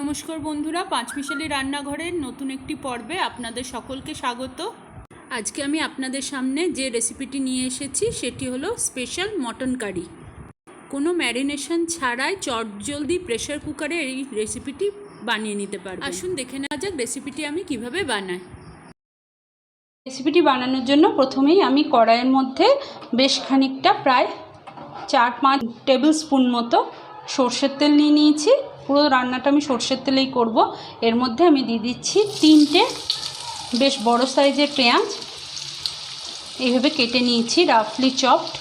নমস্কার বন্ধুরা, পাঁচমিশালি রান্নাঘরের নতুন একটি পর্বে আপনাদের সকলকে স্বাগত। আজকে আমি আপনাদের সামনে যে রেসিপিটি নিয়ে এসেছি সেটি হলো স্পেশাল মটন কারি। কোনো ম্যারিনেশন ছাড়াই চটজলদি প্রেশার কুকারে এই রেসিপিটি বানিয়ে নিতে পারবেন। আসুন দেখে নেওয়া যাক রেসিপিটি আমি কিভাবে বানাই। রেসিপিটি বানানোর জন্য প্রথমেই আমি কড়াইয়ের মধ্যে বেশ খানিকটা প্রায় 4-5 টেবিল স্পুন মতো সর্ষের তেল নিয়ে নিয়েছি। পুরো রান্নাটা আমি সর্ষের তেলেই করব। এর মধ্যে আমি দিয়ে দিচ্ছি 3টে বেশ বড় সাইজের পেঁয়াজ, এইভাবে কেটে নিয়েছি রাফলি চপড।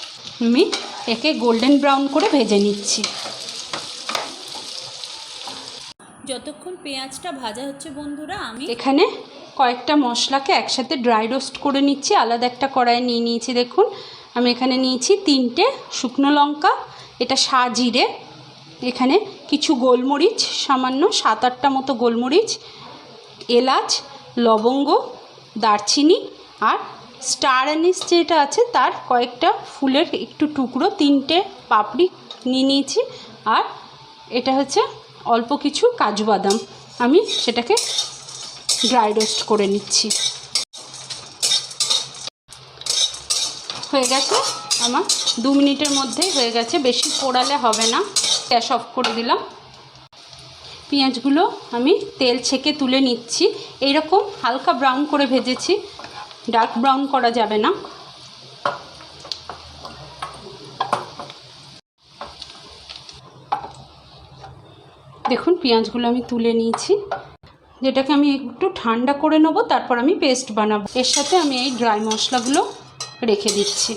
আমি একে গোল্ডেন ব্রাউন করে ভেজে নিচ্ছি। যতক্ষণ পেঁয়াজটা ভাজা হচ্ছে বন্ধুরা, আমি এখানে কয়েকটা মশলাকে একসাথে ড্রাই রোস্ট করে নিচ্ছি। আলাদা একটা কড়াই নিয়ে নিয়েছি। দেখুন আমি এখানে নিয়েছি 3টে শুকনো লঙ্কা, এটা সাজিরে, এখানে কিছু গোলমরিচ, সামান্য 7-8টা মতো গোলমরিচ, এলাচ, লবঙ্গ, দারচিনি আর স্টার অ্যানিস যেটা আছে তার কয়েকটা ফুলের একটু টুকরো, 3টে পাপড়ি নিয়ে নিয়েছি। আর এটা হচ্ছে অল্প কিছু কাজু বাদাম, আমি সেটাকে ড্রাই রোস্ট করে নিচ্ছি। হয়ে গেছে আমার 2 মিনিটের মধ্যেই হয়ে গেছে, বেশি পোড়ালে হবে না। গ্যাস অফ করে দিলাম। পেঁয়াজগুলো আমি তেল ছেঁকে তুলে নিচ্ছি। এইরকম হালকা ব্রাউন করে ভেজেছি, ডার্ক ব্রাউন করা যাবে না। দেখুন পেঁয়াজগুলো আমি তুলে নিয়েছি, যেটাকে আমি একটু ঠান্ডা করে নেব, তারপর আমি পেস্ট বানাবো। এর সাথে আমি এই ড্রাই মশলাগুলো রেখে দিচ্ছি।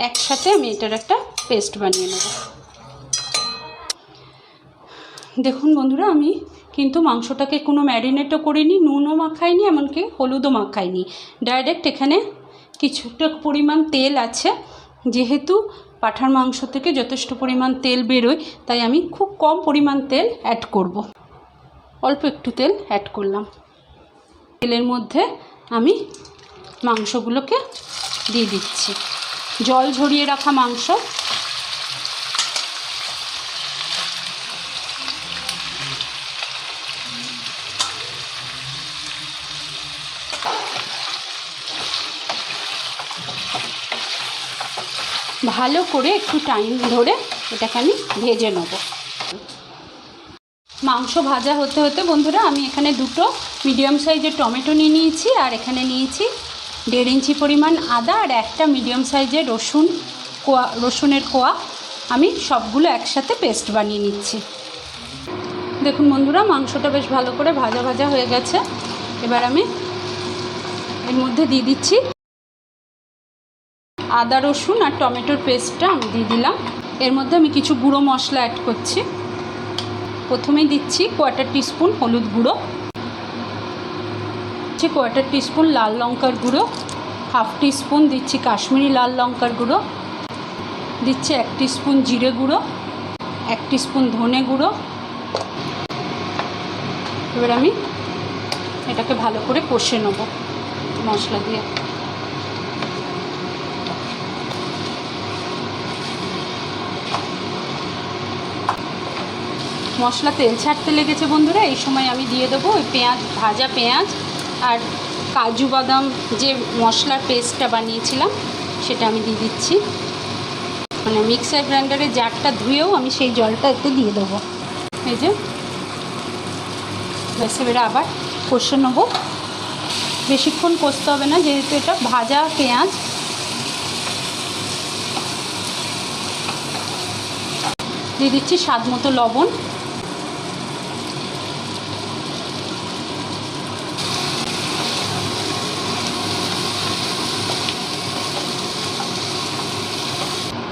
একসাথে আমি এটার একটা পেস্ট বানিয়ে নেব। দেখুন বন্ধুরা, আমি কিন্তু মাংসটাকে কোনো ম্যারিনেটও করিনি, নুনও মাখাইনি, এমনকি হলুদও মাখাইনি। ডাইরেক্ট এখানে কিছুটা পরিমাণ তেল আছে। যেহেতু পাঁঠার মাংস থেকে যথেষ্ট পরিমাণ তেল বেরোয়, তাই আমি খুব কম পরিমাণ তেল অ্যাড করব। অল্প একটু তেল অ্যাড করলাম। তেলের মধ্যে আমি মাংসগুলোকে দিয়ে দিচ্ছি, জল ঝরিয়ে রাখা মাংস। ভালো করে একটু টাইম ধরে এটাকে আমি ভেজে নেব। মাংস ভাজা হতে হতে বন্ধুরা, আমি এখানে 2টো মিডিয়াম সাইজের টমেটো নিয়ে নিয়েছি, আর এখানে নিয়েছি 1.5 ইঞ্চি পরিমাণ আদা, আর একটা মিডিয়াম সাইজের রসুনের কোয়া। আমি সবগুলো একসাথে পেস্ট বানিয়ে নিচ্ছি। দেখুন বন্ধুরা, মাংসটা বেশ ভালো করে ভাজা ভাজা হয়ে গেছে। এবার আমি এর মধ্যে দিয়ে দিচ্ছি আদা রসুন আর টমেটোর পেস্টটা আমি দিয়ে দিলাম। এর মধ্যে আমি কিছু গুঁড়ো মশলা অ্যাড করছি। প্রথমেই দিচ্ছি 1/4 টিস্পুন হলুদ গুঁড়ো, 1/4 টিস্পুন লাল লঙ্কার গুঁড়ো, 1/2 টিস্পুন দিচ্ছি কাশ্মীরি লাল লঙ্কার গুঁড়ো, দিচ্ছি 1 টিস্পুন জিরে গুঁড়ো, 1 টিস্পুন ধনে গুঁড়ো। এবার আমি এটাকে ভালো করে কষে নেব মশলা দিয়ে। মশলা তেল ছাড়তে লেগেছে বন্ধুরা, এই সময় আমি দিয়ে দেবো ওই ভাজা পেঁয়াজ আর কাজু বাদাম যে মশলার পেস্টটা বানিয়েছিলাম সেটা আমি দিয়ে দিচ্ছি। মানে মিক্সার গ্রাইন্ডারের জারটা ধুয়েও আমি সেই জলটা এতে দিয়ে দেবো। এই যে ব্যাস, এবারে আবার কষে নেবো। বেশিক্ষণ কষতে হবে না, যেহেতু এটা ভাজা পেঁয়াজ। দিয়ে দিচ্ছি স্বাদ মতো লবণ।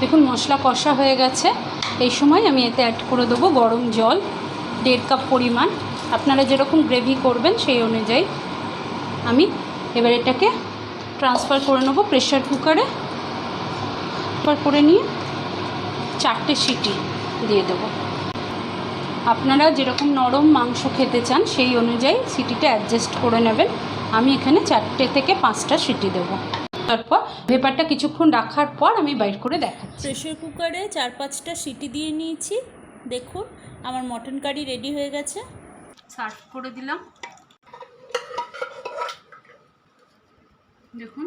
দেখুন মশলা কষা হয়ে গেছে। এই সময় আমি এতে অ্যাড করে দেবো গরম জল 1.5 কাপ পরিমাণ। আপনারা যেরকম গ্রেভি করবেন সেই অনুযায়ী। আমি এবার এটাকে ট্রান্সফার করে নেবো প্রেশার কুকারে। করে নিয়ে 4টে সিটি দিয়ে দেবো। আপনারা যেরকম নরম মাংস খেতে চান সেই অনুযায়ী সিটিটা অ্যাডজাস্ট করে নেবেন। আমি এখানে 4টে থেকে 5টা সিটি দেবো। তারপর ভেপারটা কিছুক্ষণ রাখার পর আমি বাইর করে দেখাচ্ছি। প্রেশার কুকারে 4-5টা সিটি দিয়ে নিয়েছি। দেখুন আমার মটন কারি রেডি হয়ে গেছে, সার্ভ করে দিলাম। দেখুন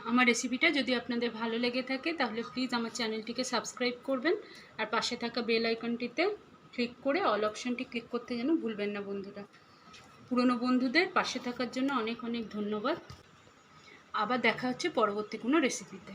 আমার রেসিপিটা যদি আপনাদের ভালো লেগে থাকে তাহলে প্লিজ আমার চ্যানেলটিকে সাবস্ক্রাইব করবেন, আর পাশে থাকা বেল আইকনটিতে ক্লিক করে অল অপশনটি ক্লিক করতে যেন ভুলবেন না বন্ধুরা। পুরনো বন্ধুদের পাশে থাকার জন্য অনেক অনেক ধন্যবাদ। আবার দেখা হচ্ছে পরবর্তী কোনো রেসিপিতে।